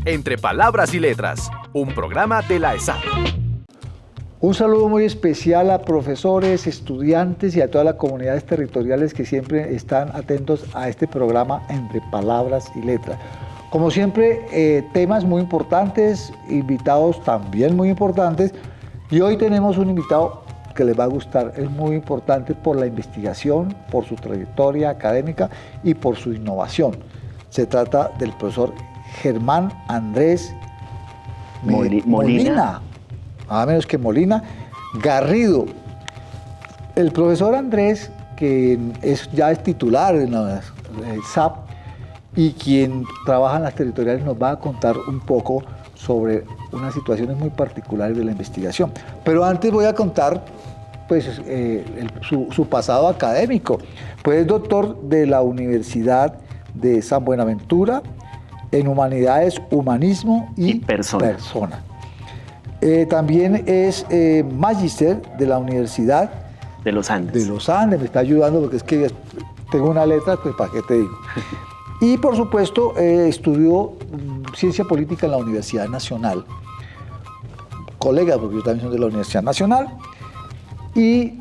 Entre Palabras y Letras, un programa de la ESAP. Un saludo muy especial a profesores, estudiantes y a todas las comunidades territoriales que siempre están atentos a este programa Entre Palabras y Letras. Como siempre, temas muy importantes, invitados también muy importantes, y hoy tenemos un invitado que les va a gustar. Es muy importante por la investigación, por su trayectoria académica y por su innovación. Se trata del profesor Germán Andrés Molina, nada menos que Molina Garrido. El profesor Andrés, que ya es titular en la SAP y quien trabaja en las territoriales, nos va a contar un poco sobre unas situaciones muy particulares de la investigación. Pero antes voy a contar pues, su pasado académico. Pues es doctor de la Universidad de San Buenaventura en Humanidades, Humanismo y Persona. También es magíster de la Universidad de los Andes. De los Andes, me está ayudando porque es que tengo una letra, pues para qué te digo. Y por supuesto estudió Ciencia Política en la Universidad Nacional. Colegas, porque yo también soy de la Universidad Nacional. Y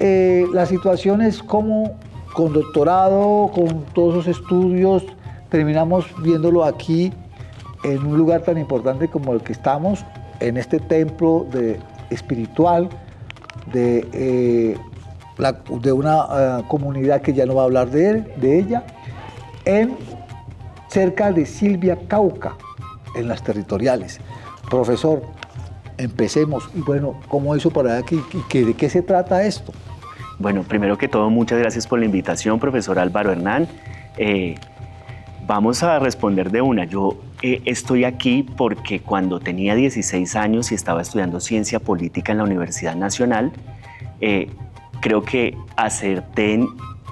la situación es como con doctorado, con todos esos estudios, terminamos viéndolo aquí en un lugar tan importante como el que estamos, en este templo espiritual de una comunidad que ya no va a hablar de ella, cerca de Silvia, Cauca, en las territoriales. Profesor, empecemos. Y bueno, ¿cómo hizo para aquí? ¿De qué se trata esto? Bueno, primero que todo, muchas gracias por la invitación, profesor Álvaro Hernán. Vamos a responder de una. Yo estoy aquí porque cuando tenía 16 años y estaba estudiando Ciencia Política en la Universidad Nacional, creo que acerté en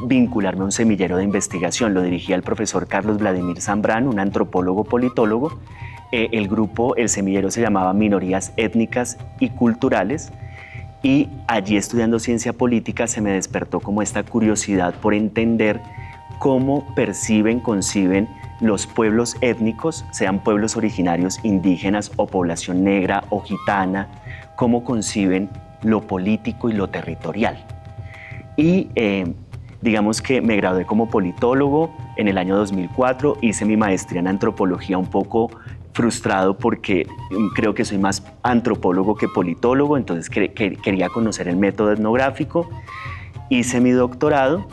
vincularme a un semillero de investigación. Lo dirigía el profesor Carlos Vladimir Zambrano, un antropólogo politólogo. El semillero se llamaba Minorías Étnicas y Culturales, y allí estudiando Ciencia Política se me despertó como esta curiosidad por entender cómo conciben los pueblos étnicos, sean pueblos originarios indígenas o población negra o gitana, cómo conciben lo político y lo territorial. Y digamos que me gradué como politólogo en el año 2004, hice mi maestría en antropología un poco frustrado porque creo que soy más antropólogo que politólogo, entonces quería conocer el método etnográfico, hice mi doctorado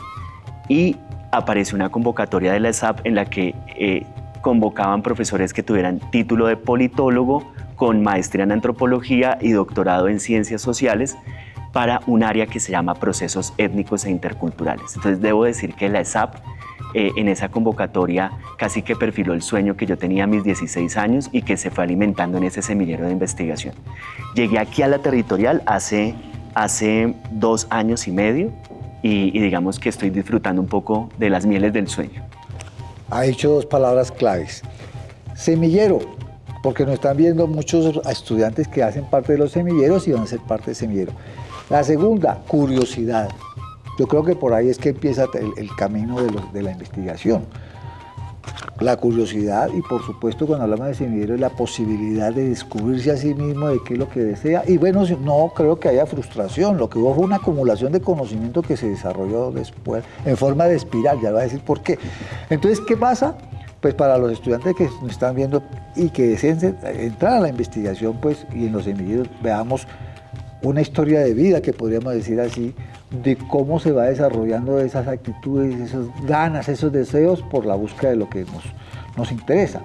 y apareció una convocatoria de la ESAP en la que convocaban profesores que tuvieran título de politólogo con maestría en antropología y doctorado en ciencias sociales para un área que se llama procesos étnicos e interculturales. Entonces debo decir que la ESAP en esa convocatoria casi que perfiló el sueño que yo tenía a mis 16 años y que se fue alimentando en ese semillero de investigación. Llegué aquí a la territorial hace 2 años y medio y digamos que estoy disfrutando un poco de las mieles del sueño. Ha dicho 2 palabras claves. Semillero, porque nos están viendo muchos estudiantes que hacen parte de los semilleros y van a ser parte del semillero. La segunda, curiosidad. Yo creo que por ahí es que empieza el camino de la investigación. La curiosidad y, por supuesto, cuando hablamos de semillero, es la posibilidad de descubrirse a sí mismo de qué es lo que desea. Y bueno, no creo que haya frustración. Lo que hubo fue una acumulación de conocimiento que se desarrolló después en forma de espiral. Ya voy a decir por qué. Entonces, ¿qué pasa? Pues para los estudiantes que nos están viendo y que deseen entrar a la investigación, pues, y en los semilleros veamos una historia de vida, que podríamos decir así, de cómo se va desarrollando esas actitudes, esas ganas, esos deseos por la búsqueda de lo que nos interesa.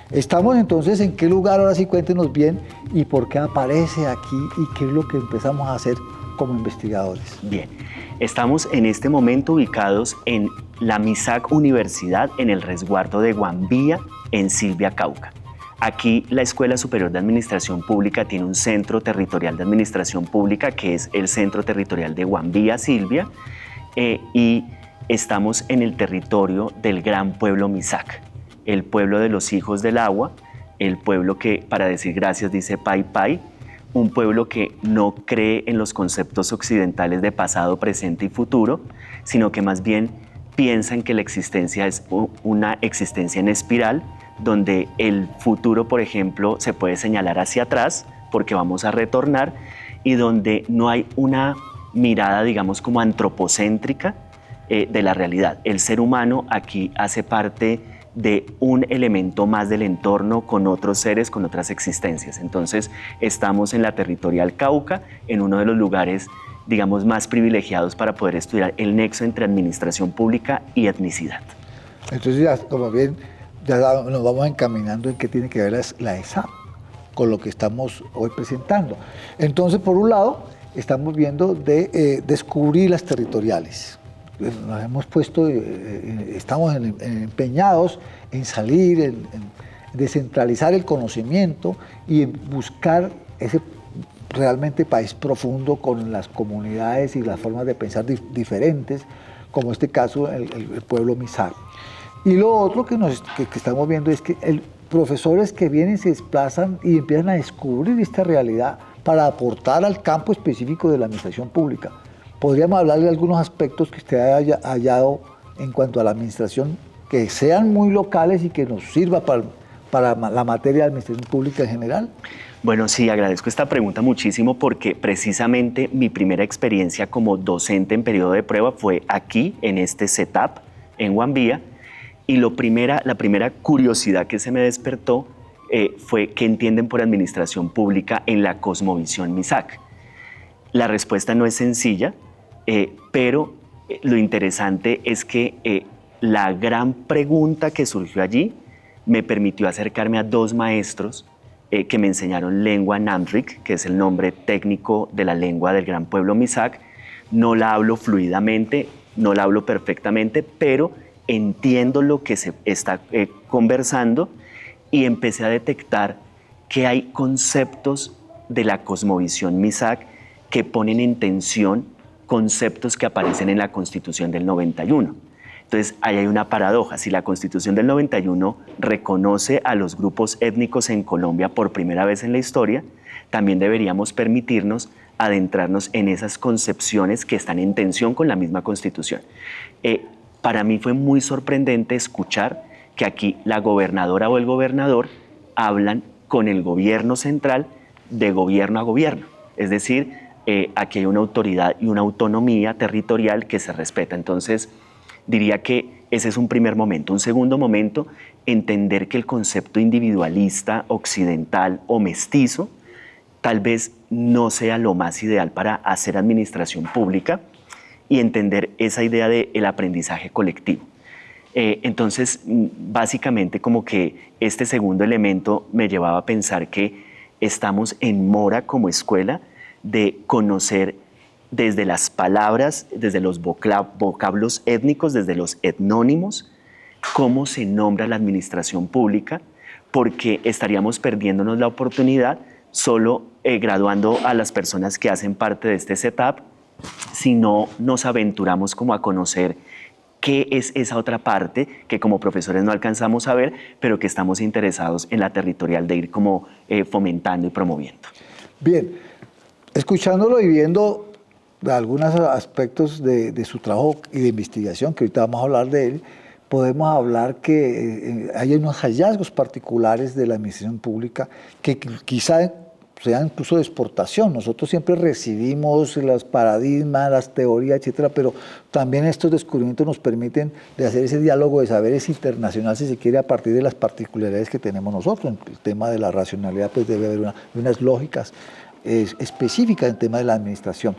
Estamos entonces en qué lugar, ahora sí cuéntenos bien, y por qué aparece aquí y qué es lo que empezamos a hacer como investigadores. Bien, estamos en este momento ubicados en la MISAC Universidad, en el resguardo de Guambía, en Silvia, Cauca. Aquí la Escuela Superior de Administración Pública tiene un centro territorial de administración pública que es el Centro Territorial de Guambía, Silvia, y estamos en el territorio del gran pueblo MISAC, el pueblo de los hijos del agua, el pueblo que, para decir gracias, dice Pai Pai, un pueblo que no cree en los conceptos occidentales de pasado, presente y futuro, sino que más bien piensa en que la existencia es una existencia en espiral, donde el futuro, por ejemplo, se puede señalar hacia atrás porque vamos a retornar, y donde no hay una mirada, digamos, como antropocéntrica de la realidad. El ser humano aquí hace parte de un elemento más del entorno con otros seres, con otras existencias. Entonces, estamos en la Territorial Cauca, en uno de los lugares, digamos, más privilegiados para poder estudiar el nexo entre administración pública y etnicidad. Entonces, ya, como bien, ya nos vamos encaminando en qué tiene que ver la ESAP con lo que estamos hoy presentando. Entonces, por un lado, estamos viendo de descubrir las territoriales. Nos hemos puesto, estamos empeñados en salir, en descentralizar el conocimiento y en buscar ese realmente país profundo con las comunidades y las formas de pensar diferentes, como este caso el pueblo Misak. Y lo otro que estamos viendo es que profesores que vienen, se desplazan y empiezan a descubrir esta realidad para aportar al campo específico de la administración pública. Podríamos hablarle de algunos aspectos que usted haya hallado en cuanto a la administración, que sean muy locales y que nos sirva para la materia de administración pública en general. Bueno, sí, agradezco esta pregunta muchísimo porque precisamente mi primera experiencia como docente en periodo de prueba fue aquí, en este setup, en Guambía, y la primera curiosidad que se me despertó fue qué entienden por administración pública en la cosmovisión Misak. La respuesta no es sencilla, pero lo interesante es que la gran pregunta que surgió allí me permitió acercarme a dos maestros que me enseñaron lengua Namdrik, que es el nombre técnico de la lengua del gran pueblo Misak. No la hablo fluidamente, no la hablo perfectamente, pero entiendo lo que se está conversando, y empecé a detectar que hay conceptos de la cosmovisión Misak que ponen en tensión conceptos que aparecen en la Constitución del 91. Entonces, ahí hay una paradoja. Si la Constitución del 91 reconoce a los grupos étnicos en Colombia por primera vez en la historia, también deberíamos permitirnos adentrarnos en esas concepciones que están en tensión con la misma Constitución. Para mí fue muy sorprendente escuchar que aquí la gobernadora o el gobernador hablan con el gobierno central de gobierno a gobierno. Es decir, aquí hay una autoridad y una autonomía territorial que se respeta. Entonces, diría que ese es un primer momento. Un segundo momento, entender que el concepto individualista, occidental o mestizo tal vez no sea lo más ideal para hacer administración pública, y entender esa idea del aprendizaje colectivo. Entonces, básicamente como que este segundo elemento me llevaba a pensar que estamos en mora como escuela de conocer desde las palabras, desde los vocablos étnicos, desde los etnónimos, cómo se nombra la administración pública, porque estaríamos perdiéndonos la oportunidad solo graduando a las personas que hacen parte de este setup, si no nos aventuramos como a conocer qué es esa otra parte que como profesores no alcanzamos a ver, pero que estamos interesados en la territorial de ir como fomentando y promoviendo. Bien, escuchándolo y viendo algunos aspectos de su trabajo y de investigación, que ahorita vamos a hablar de él, podemos hablar que hay unos hallazgos particulares de la administración pública que quizá sean incluso de exportación. Nosotros siempre recibimos los paradigmas, las teorías, etcétera, pero también estos descubrimientos nos permiten de hacer ese diálogo de saberes internacional, si se quiere, a partir de las particularidades que tenemos nosotros. El tema de la racionalidad, pues debe haber unas lógicas específicas en el tema de la administración.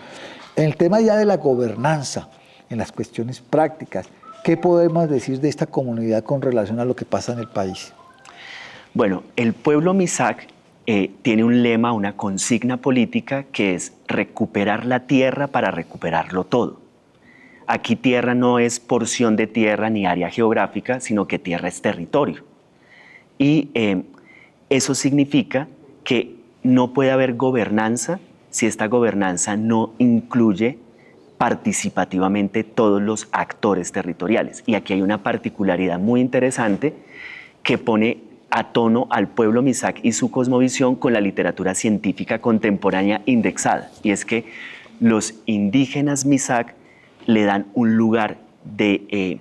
En el tema ya de la gobernanza, en las cuestiones prácticas, ¿qué podemos decir de esta comunidad con relación a lo que pasa en el país? Bueno, el pueblo Misak tiene un lema, una consigna política que es recuperar la tierra para recuperarlo todo. Aquí tierra no es porción de tierra ni área geográfica, sino que tierra es territorio. Y eso significa que no puede haber gobernanza si esta gobernanza no incluye participativamente todos los actores territoriales. Y aquí hay una particularidad muy interesante que pone a tono al pueblo Misak y su cosmovisión con la literatura científica contemporánea indexada. Y es que los indígenas Misak le dan un lugar de,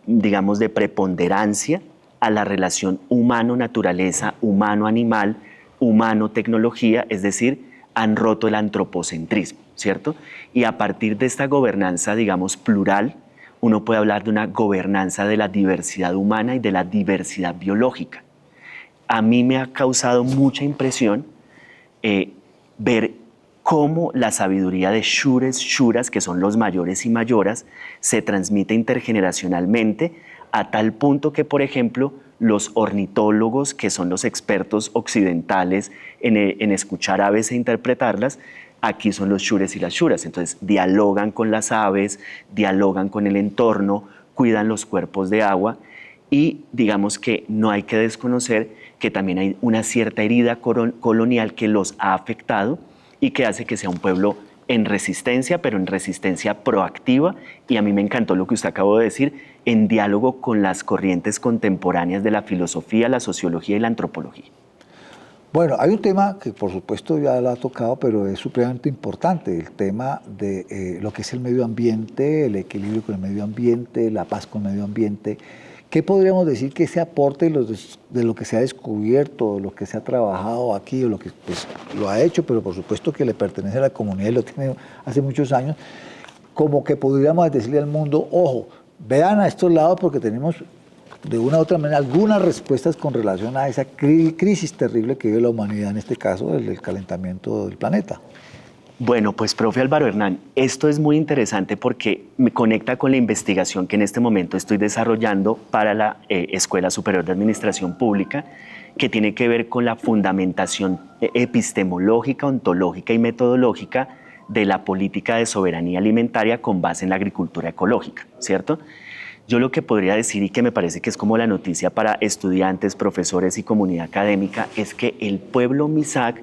digamos, de preponderancia a la relación humano-naturaleza, humano-animal, humano-tecnología, es decir, han roto el antropocentrismo, ¿cierto? Y a partir de esta gobernanza, digamos, plural, uno puede hablar de una gobernanza de la diversidad humana y de la diversidad biológica. A mí me ha causado mucha impresión ver cómo la sabiduría de shures, shuras, que son los mayores y mayoras, se transmite intergeneracionalmente a tal punto que, por ejemplo, los ornitólogos, que son los expertos occidentales en escuchar aves e interpretarlas, aquí son los shures y las shuras. Entonces, dialogan con las aves, dialogan con el entorno, cuidan los cuerpos de agua y digamos que no hay que desconocer que también hay una cierta herida colonial que los ha afectado y que hace que sea un pueblo en resistencia, pero en resistencia proactiva, y a mí me encantó lo que usted acabó de decir, en diálogo con las corrientes contemporáneas de la filosofía, la sociología y la antropología. Bueno, hay un tema que por supuesto ya lo ha tocado, pero es supremamente importante, el tema de lo que es el medio ambiente, el equilibrio con el medio ambiente, la paz con el medio ambiente. ¿Qué podríamos decir que ese aporte de lo que se ha descubierto, de lo que se ha trabajado aquí, o lo que pues, lo ha hecho, pero por supuesto que le pertenece a la comunidad y lo tiene hace muchos años, como que podríamos decirle al mundo, ojo, vean a estos lados porque tenemos de una u otra manera algunas respuestas con relación a esa crisis terrible que vive la humanidad, en este caso, el calentamiento del planeta? Bueno, pues profe Álvaro Hernán, esto es muy interesante porque me conecta con la investigación que en este momento estoy desarrollando para la Escuela Superior de Administración Pública, que tiene que ver con la fundamentación epistemológica, ontológica y metodológica de la política de soberanía alimentaria con base en la agricultura ecológica, ¿cierto? Yo lo que podría decir, y que me parece que es como la noticia para estudiantes, profesores y comunidad académica, es que el pueblo Misak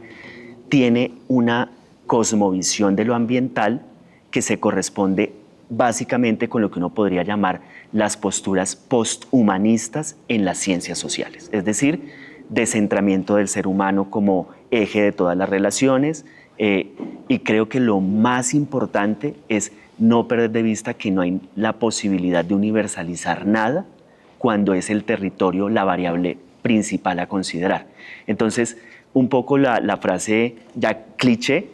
tiene una cosmovisión de lo ambiental que se corresponde básicamente con lo que uno podría llamar las posturas posthumanistas en las ciencias sociales, es decir, descentramiento del ser humano como eje de todas las relaciones, y creo que lo más importante es no perder de vista que no hay la posibilidad de universalizar nada cuando es el territorio la variable principal a considerar. Entonces, un poco la frase ya cliché,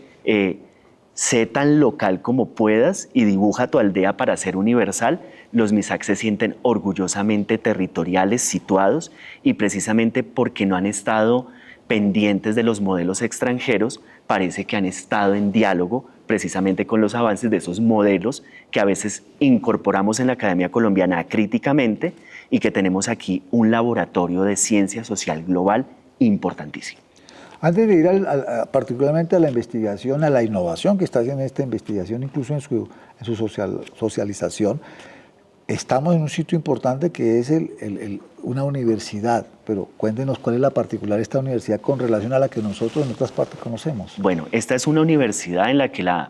sé tan local como puedas y dibuja tu aldea para ser universal. Los Misak se sienten orgullosamente territoriales, situados, y precisamente porque no han estado pendientes de los modelos extranjeros, parece que han estado en diálogo precisamente con los avances de esos modelos que a veces incorporamos en la Academia Colombiana críticamente, y que tenemos aquí un laboratorio de ciencia social global importantísimo. Antes de ir particularmente a la investigación, a la innovación que está haciendo esta investigación, incluso en su socialización, estamos en un sitio importante que es una universidad, pero cuéntenos cuál es la particular de esta universidad con relación a la que nosotros en otras partes conocemos. Bueno, esta es una universidad en la que la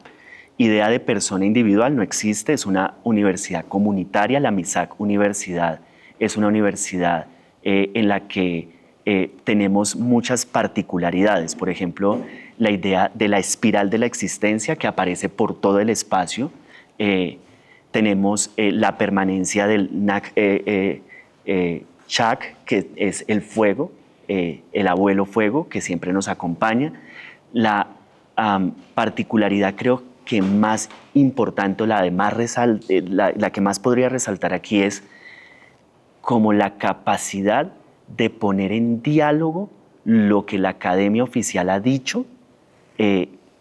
idea de persona individual no existe, es una universidad comunitaria. La Misak Universidad es una universidad en la que tenemos muchas particularidades. Por ejemplo, la idea de la espiral de la existencia que aparece por todo el espacio. Tenemos la permanencia del Chak, que es el fuego, el abuelo fuego, que siempre nos acompaña. La particularidad, creo que más importante, la que más podría resaltar aquí, es como la capacidad de poner en diálogo lo que la academia oficial ha dicho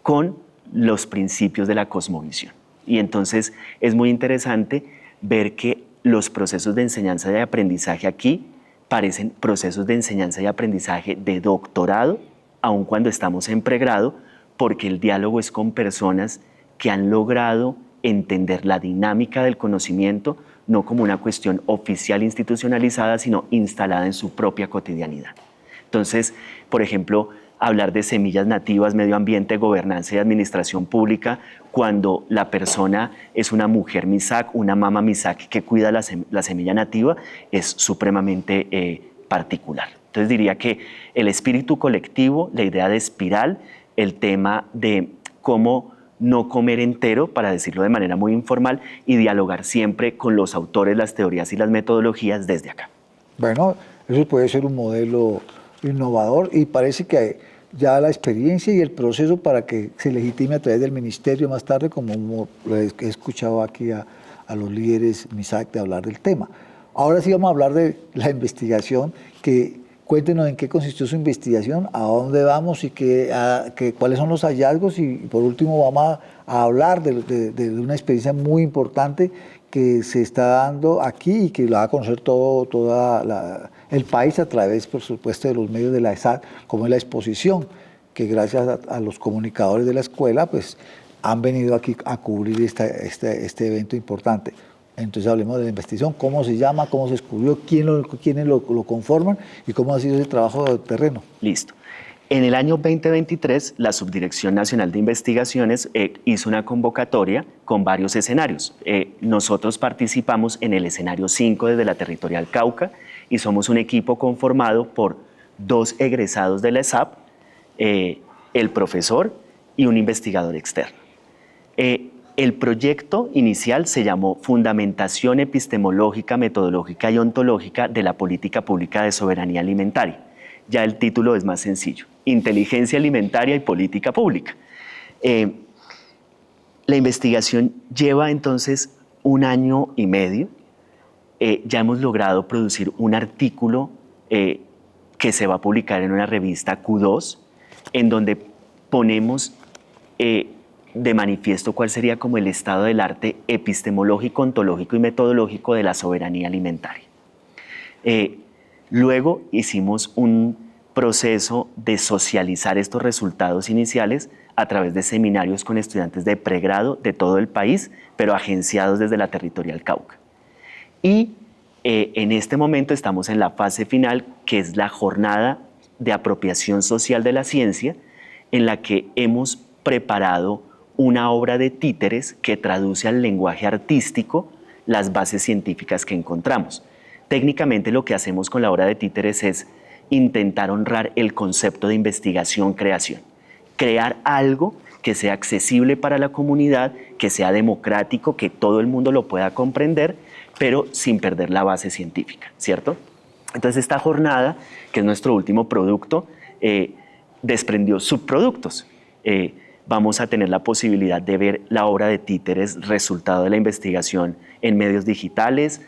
con los principios de la cosmovisión. Y entonces es muy interesante ver que los procesos de enseñanza y aprendizaje aquí parecen procesos de enseñanza y aprendizaje de doctorado, aun cuando estamos en pregrado, porque el diálogo es con personas que han logrado entender la dinámica del conocimiento, no como una cuestión oficial institucionalizada, sino instalada en su propia cotidianidad. Entonces, por ejemplo, hablar de semillas nativas, medio ambiente, gobernanza y administración pública, cuando la persona es una mujer Misak, una mama Misak que cuida la semilla nativa, es supremamente particular. Entonces diría que el espíritu colectivo, la idea de espiral, el tema de cómo no comer entero, para decirlo de manera muy informal, y dialogar siempre con los autores, las teorías y las metodologías desde acá. Bueno, Eso puede ser un modelo innovador y parece que ya la experiencia y el proceso para que se legitime a través del ministerio más tarde, como lo he escuchado aquí a los líderes MISAC de hablar del tema. Ahora sí vamos a hablar de la investigación, que cuéntenos en qué consistió su investigación, a dónde vamos y cuáles son los hallazgos y por último vamos a hablar de una experiencia muy importante que se está dando aquí y que lo va a conocer todo el país a través, por supuesto, de los medios de la ESAT, como es la exposición, que gracias a los comunicadores de la escuela, pues han venido aquí a cubrir este evento importante. Entonces hablemos de la investigación, cómo se llama, cómo se descubrió, quiénes lo conforman y cómo ha sido ese trabajo de terreno. Listo. En el año 2023, la Subdirección Nacional de Investigaciones hizo una convocatoria con varios escenarios. Nosotros participamos en el escenario 5 desde la Territorial Cauca y somos un equipo conformado por 2 egresados de la ESAP, el profesor y un investigador externo. El proyecto inicial se llamó Fundamentación epistemológica, metodológica y ontológica de la política pública de soberanía alimentaria. Ya el título es más sencillo, Inteligencia alimentaria y política pública. La investigación lleva entonces 1 año y medio. Ya hemos logrado producir un artículo que se va a publicar en una revista Q2, en donde ponemos de manifiesto cuál sería como el estado del arte epistemológico, ontológico y metodológico de la soberanía alimentaria. Luego hicimos un proceso de socializar estos resultados iniciales a través de seminarios con estudiantes de pregrado de todo el país, pero agenciados desde la Territorial Cauca. Y en este momento estamos en la fase final, que es la jornada de apropiación social de la ciencia, en la que hemos preparado una obra de títeres que traduce al lenguaje artístico las bases científicas que encontramos. Técnicamente lo que hacemos con la obra de títeres es intentar honrar el concepto de investigación-creación. Crear algo que sea accesible para la comunidad, que sea democrático, que todo el mundo lo pueda comprender, pero sin perder la base científica, ¿cierto? Entonces esta jornada, que es nuestro último producto, desprendió subproductos. Vamos a tener la posibilidad de ver la obra de títeres, resultado de la investigación en medios digitales.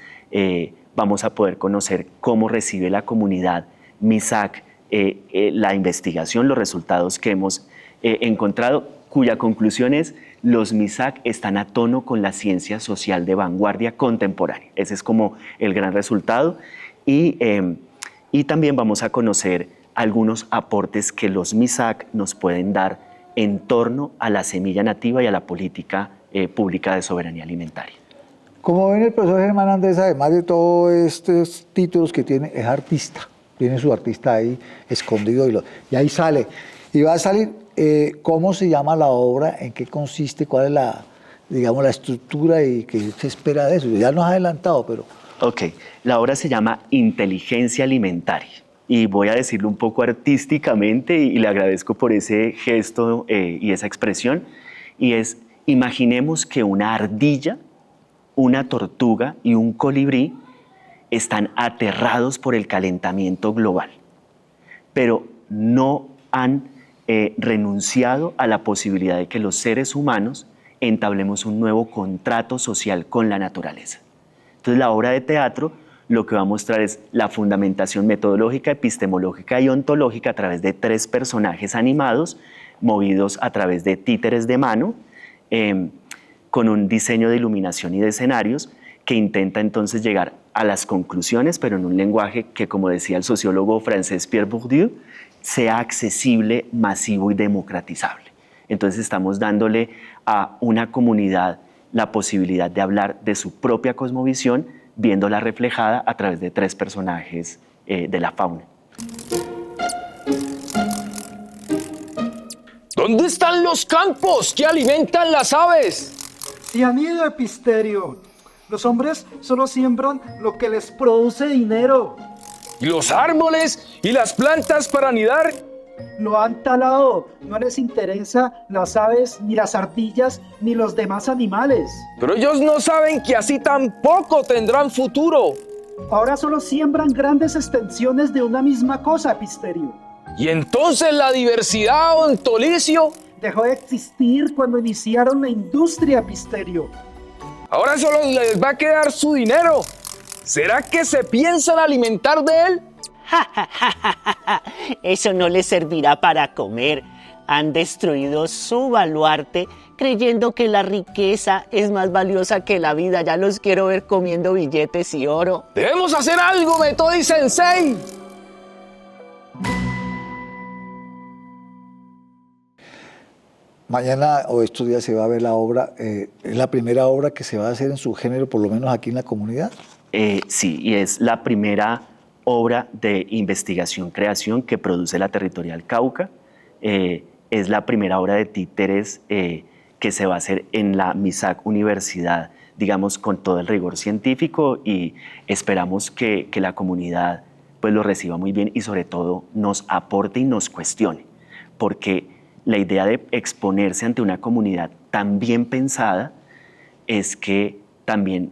Vamos a poder conocer cómo recibe la comunidad MISAC la investigación, los resultados que hemos encontrado, cuya conclusión es: los MISAC están a tono con la ciencia social de vanguardia contemporánea. Ese es como el gran resultado. Y también vamos a conocer algunos aportes que los MISAC nos pueden dar en torno a la semilla nativa y a la política pública de soberanía alimentaria. Como ven, el profesor Germán Andrés, además de todos estos títulos que tiene, es artista. Tiene su artista ahí escondido y ahí sale. Y va a salir, ¿cómo se llama la obra? ¿En qué consiste? ¿Cuál es la estructura y qué se espera de eso? Ya nos ha adelantado, pero... Ok, la obra se llama Inteligencia alimentaria. Y voy a decirlo un poco artísticamente y le agradezco por ese gesto y esa expresión. Y es: imaginemos que una ardilla, una tortuga y un colibrí están aterrados por el calentamiento global, pero no han renunciado a la posibilidad de que los seres humanos entablemos un nuevo contrato social con la naturaleza. Entonces la obra de teatro lo que va a mostrar es la fundamentación metodológica, epistemológica y ontológica a través de 3 personajes animados, movidos a través de títeres de mano, con un diseño de iluminación y de escenarios que intenta entonces llegar a las conclusiones, pero en un lenguaje que, como decía el sociólogo francés Pierre Bourdieu, sea accesible, masivo y democratizable. Entonces estamos dándole a una comunidad la posibilidad de hablar de su propia cosmovisión, viéndola reflejada a través de 3 personajes de la fauna. ¿Dónde están los campos que alimentan las aves? Se han ido, Episterio. Los hombres solo siembran lo que les produce dinero. ¿Y los árboles y las plantas para anidar? Lo han talado. No les interesa las aves, ni las ardillas, ni los demás animales. Pero ellos no saben que así tampoco tendrán futuro. Ahora solo siembran grandes extensiones de una misma cosa, Episterio. ¿Y entonces la diversidad, Ontolicio? Dejó de existir cuando iniciaron la industria, Episterio. Ahora solo les va a quedar su dinero. ¿Será que se piensan alimentar de él? Eso no les servirá para comer. Han destruido su baluarte creyendo que la riqueza es más valiosa que la vida. Ya los quiero ver comiendo billetes y oro. ¡Debemos hacer algo, Metodi Sensei! Mañana o estos días se va a ver la obra, es la primera obra que se va a hacer en su género, por lo menos aquí en la comunidad. Sí, y es la primera obra de investigación-creación que produce la Territorial Cauca. Es la primera obra de títeres que se va a hacer en la MISAC Universidad, digamos, con todo el rigor científico, y esperamos que la comunidad pues lo reciba muy bien y sobre todo nos aporte y nos cuestione, porque la idea de exponerse ante una comunidad tan bien pensada es que también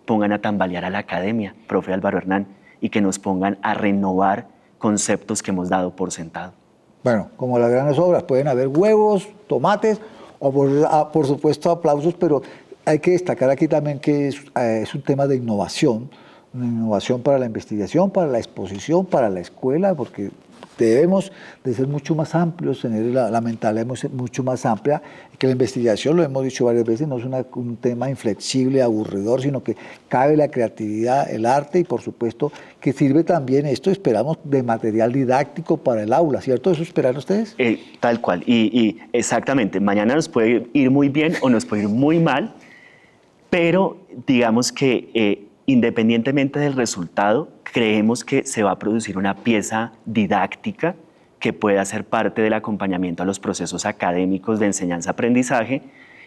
pongan a tambalear a la academia, profe Álvaro Hernán, y que nos pongan a renovar conceptos que hemos dado por sentado. Bueno, como las grandes obras, pueden haber huevos, tomates o por supuesto aplausos, pero hay que destacar aquí también que es un tema de innovación, una innovación para la investigación, para la exposición, para la escuela, porque debemos de ser mucho más amplios, tener la mentalidad mucho más amplia, que la investigación, lo hemos dicho varias veces, no es un tema inflexible, aburridor, sino que cabe la creatividad, el arte y por supuesto que sirve también esto, esperamos, de material didáctico para el aula, ¿cierto? ¿Eso esperan ustedes? Tal cual, y exactamente, mañana nos puede ir muy bien o nos puede ir muy mal, pero digamos que independientemente del resultado, creemos que se va a producir una pieza didáctica que pueda ser parte del acompañamiento a los procesos académicos de enseñanza-aprendizaje,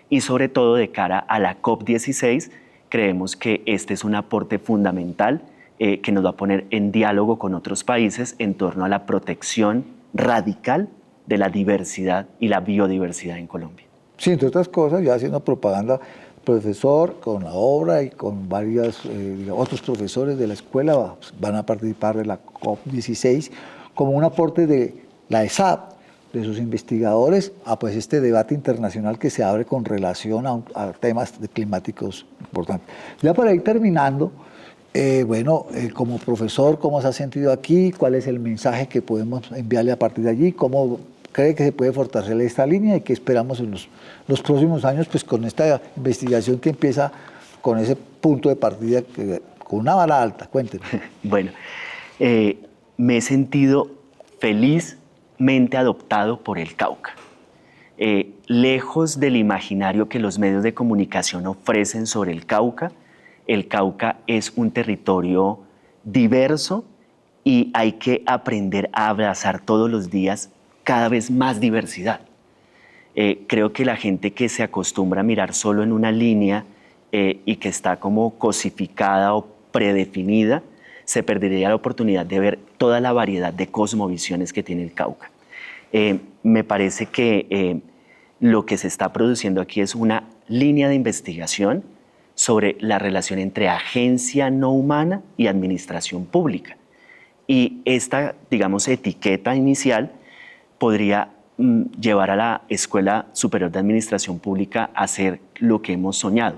y sobre todo de cara a la COP16, creemos que este es un aporte fundamental que nos va a poner en diálogo con otros países en torno a la protección radical de la diversidad y la biodiversidad en Colombia. Sí, entre otras cosas, ya haciendo propaganda, profesor con la obra y con varios otros profesores de la escuela van a participar de la COP16 como un aporte de la ESAP, de sus investigadores, a pues este debate internacional que se abre con relación a temas climáticos importantes. Ya para ir terminando, como profesor, ¿cómo se ha sentido aquí? ¿Cuál es el mensaje que podemos enviarle a partir de allí? ¿Cómo cree que se puede fortalecer esta línea y qué esperamos en los próximos años, pues con esta investigación que empieza con ese punto de partida, con una vara alta? Cuéntenos. Bueno, me he sentido felizmente adoptado por el Cauca. Lejos del imaginario que los medios de comunicación ofrecen sobre el Cauca es un territorio diverso y hay que aprender a abrazar todos los días cada vez más diversidad. Creo que la gente que se acostumbra a mirar solo en una línea y que está como cosificada o predefinida, se perdería la oportunidad de ver toda la variedad de cosmovisiones que tiene el Cauca. Me parece que lo que se está produciendo aquí es una línea de investigación sobre la relación entre agencia no humana y administración pública. Y esta, digamos, etiqueta inicial podría llevar a la Escuela Superior de Administración Pública a ser lo que hemos soñado,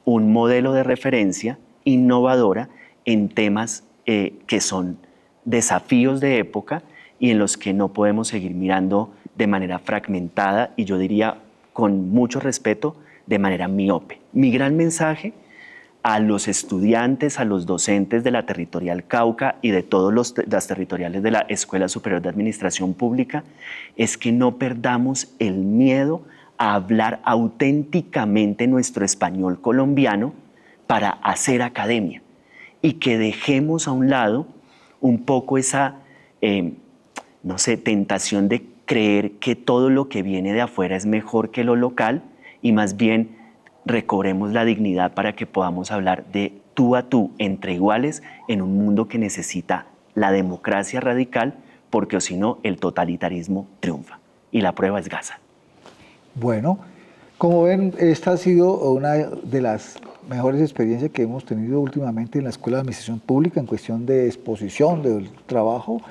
un modelo de referencia innovadora en temas que son desafíos de época y en los que no podemos seguir mirando de manera fragmentada y yo diría con mucho respeto, de manera miope. Mi gran mensaje a los estudiantes, a los docentes de la Territorial Cauca y de todas las territoriales de la Escuela Superior de Administración Pública es que no perdamos el miedo a hablar auténticamente nuestro español colombiano para hacer academia y que dejemos a un lado un poco esa, tentación de creer que todo lo que viene de afuera es mejor que lo local y más bien recobremos la dignidad para que podamos hablar de tú a tú, entre iguales, en un mundo que necesita la democracia radical, porque o si no, el totalitarismo triunfa. Y la prueba es Gaza. Bueno, Como ven, esta ha sido una de las mejores experiencias que hemos tenido últimamente en la Escuela de Administración Pública en cuestión de exposición del trabajo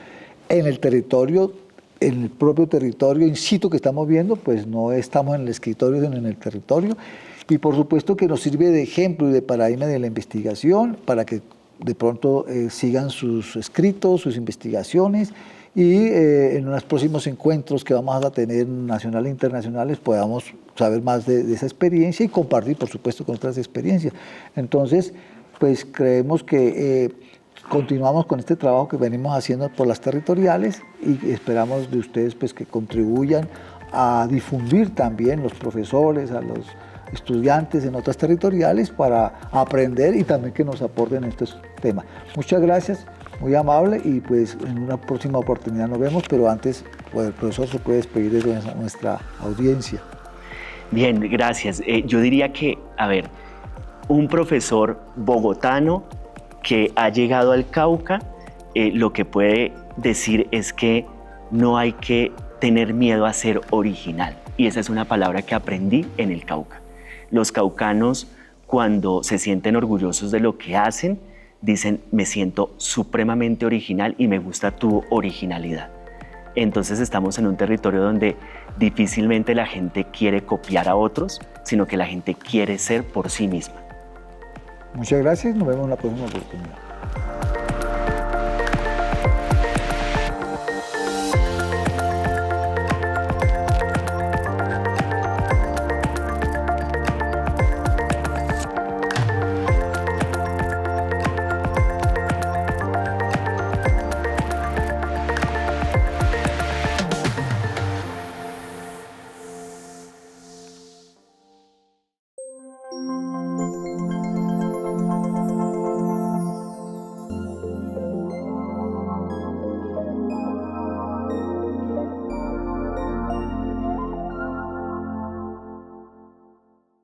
en el territorio, en el propio territorio in situ que estamos viendo, pues no estamos en el escritorio, sino en el territorio. Y por supuesto que nos sirve de ejemplo y de paradigma de la investigación para que de pronto sigan sus escritos, sus investigaciones y en los próximos encuentros que vamos a tener nacionales e internacionales podamos saber más de esa experiencia y compartir, por supuesto, con otras experiencias. Entonces, pues creemos que continuamos con este trabajo que venimos haciendo por las territoriales y esperamos de ustedes pues, que contribuyan a difundir también los profesores, a los estudiantes en otras territoriales para aprender y también que nos aporten en estos temas. Muchas gracias, muy amable y pues en una próxima oportunidad nos vemos, pero antes pues, el profesor se puede despedir de nuestra audiencia. Bien, gracias. Yo diría que, a ver, un profesor bogotano que ha llegado al Cauca, lo que puede decir es que no hay que tener miedo a ser original. Y esa es una palabra que aprendí en el Cauca. Los caucanos, cuando se sienten orgullosos de lo que hacen, dicen, me siento supremamente original y me gusta tu originalidad. Entonces estamos en un territorio donde difícilmente la gente quiere copiar a otros, sino que la gente quiere ser por sí misma. Muchas gracias, nos vemos en la próxima oportunidad.